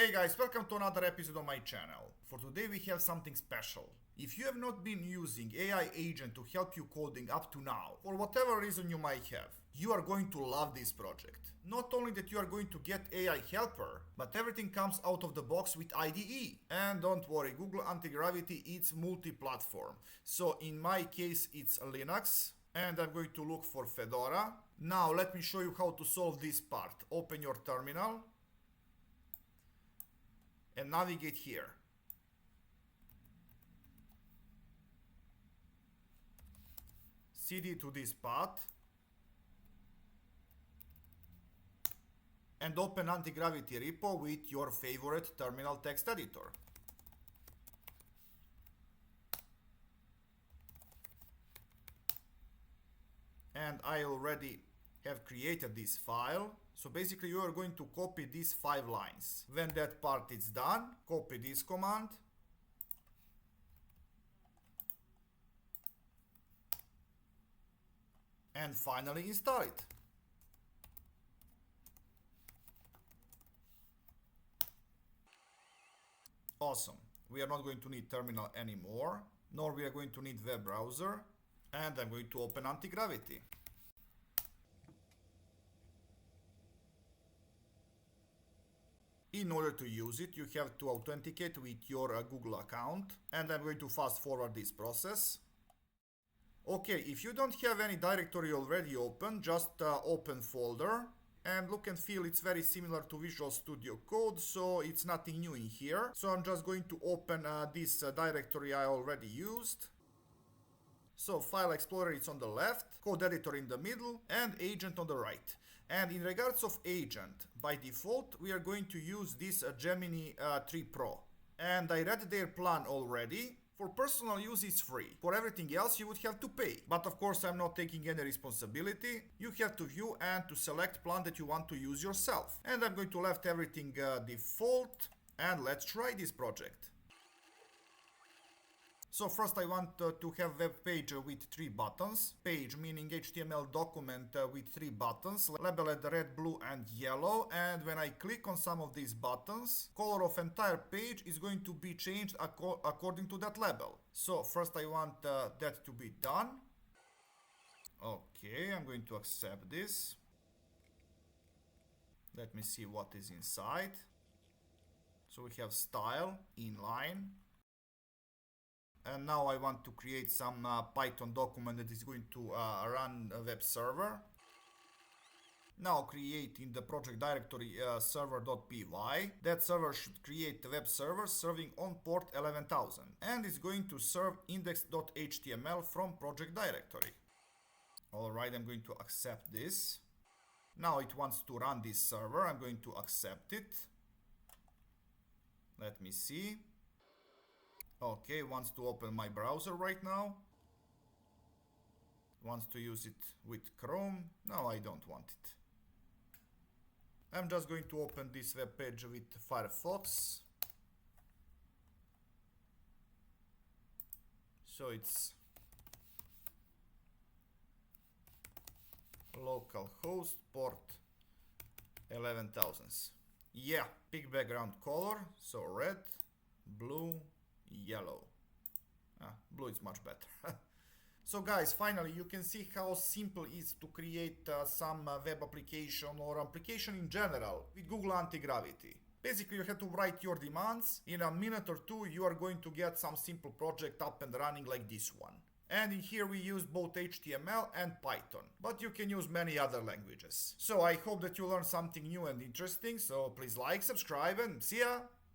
Hey guys, welcome to another episode of my channel. For today we have something special. If you have not been using AI agent to help you coding up to now, for whatever reason you might have, you are going to love this project. Not only that you are going to get AI helper, but everything comes out of the box with IDE. And don't worry, Google Antigravity is multi-platform. So in my case it's Linux, and I'm going to look for Fedora. Now let me show you how to solve this part. Open your terminal and navigate here. CD to this path and open Antigravity repo with your favorite terminal text editor. And I already have created this file. So basically you are going to copy these 5 lines. When that part is done, copy this command and finally install it. Awesome. We are not going to need terminal anymore, nor we are going to need web browser. And I'm going to open Antigravity. In order to use it, you have to authenticate with your Google account, and I'm going to fast forward this process. Okay, if you don't have any directory already open, just open folder, and look and feel it's very similar to Visual Studio Code, so it's nothing new in here. So I'm just going to open this directory I already used. So File Explorer is on the left, Code Editor in the middle, and Agent on the right. And in regards of Agent, by default we are going to use this Gemini 3 Pro. And I read their plan already. For personal use it's free. For everything else you would have to pay. But of course I'm not taking any responsibility. You have to view and to select plan that you want to use yourself. And I'm going to left everything default, and let's try this project. So first I want to have web page with 3 buttons. Page meaning HTML document with 3 buttons, labeled red, blue and yellow. And when I click on some of these buttons, color of entire page is going to be changed according to that label. So first I want that to be done. Okay, I'm going to accept this. Let me see what is inside. So we have style, inline. And now I want to create some Python document that is going to run a web server. Now create in the project directory server.py. That server should create a web server serving on port 11,000. And it's going to serve index.html from project directory. Alright, I'm going to accept this. Now it wants to run this server. I'm going to accept it. Let me see. Okay, wants to open my browser right now. Wants to use it with Chrome. No, I don't want it. I'm just going to open this web page with Firefox. So it's localhost port 11,000. Yeah, pick background color. So red, blue, yellow. Blue is much better. So guys, finally you can see how simple it is to create some web application or application in general with Google Antigravity. Basically you have to write your demands. In a minute or two you are going to get some simple project up and running like this one. And in here we use both HTML and Python, but you can use many other languages. So I hope that you learned something new and interesting, so please like, subscribe and see ya!